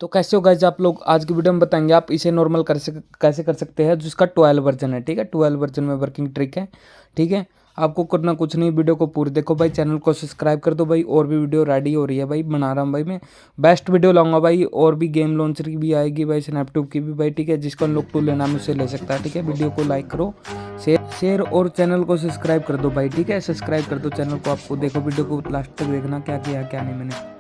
तो कैसे हो गाइस आप लोग, आज की वीडियो में बताएंगे आप इसे नॉर्मल कैसे कर सकते हैं, जिसका 12 वर्जन है। ठीक है, 12 वर्जन में वर्किंग ट्रिक है। ठीक है, आपको करना कुछ नहीं, वीडियो को पूरी देखो भाई, चैनल को सब्सक्राइब कर दो भाई। और भी वीडियो रेडी हो रही है भाई, बना रहा हूँ भाई मैं, बेस्ट वीडियो लाऊंगा भाई। और भी गेम लॉन्चर की भी आएगी भाई, स्नैपट्यूब की भी भाई। ठीक है, जिसको अनलॉक टू लेना है उसे ले सकता है। ठीक है, वीडियो को लाइक करो, शेयर और चैनल को सब्सक्राइब कर दो भाई। ठीक है, सब्सक्राइब कर दो चैनल को। आपको देखो वीडियो को लास्ट तक देखना, क्या किया क्या नहीं मैंने।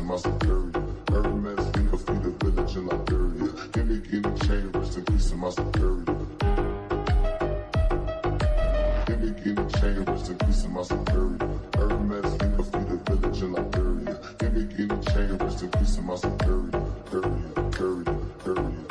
My security, govt, think of the village in Liberia. Give me chain, rest in peace, my security. Give me chain, rest in peace, my security. Govt, think of the village in Liberia. Give me chain, rest in peace, my security. Courier.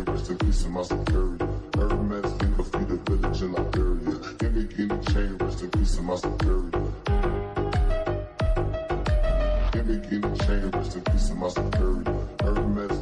Rest in peace in my security. Govt, think of the village in Liberia. Give me chain, rest in peace in my security. Give me chain, rest in peace in my security. Govt,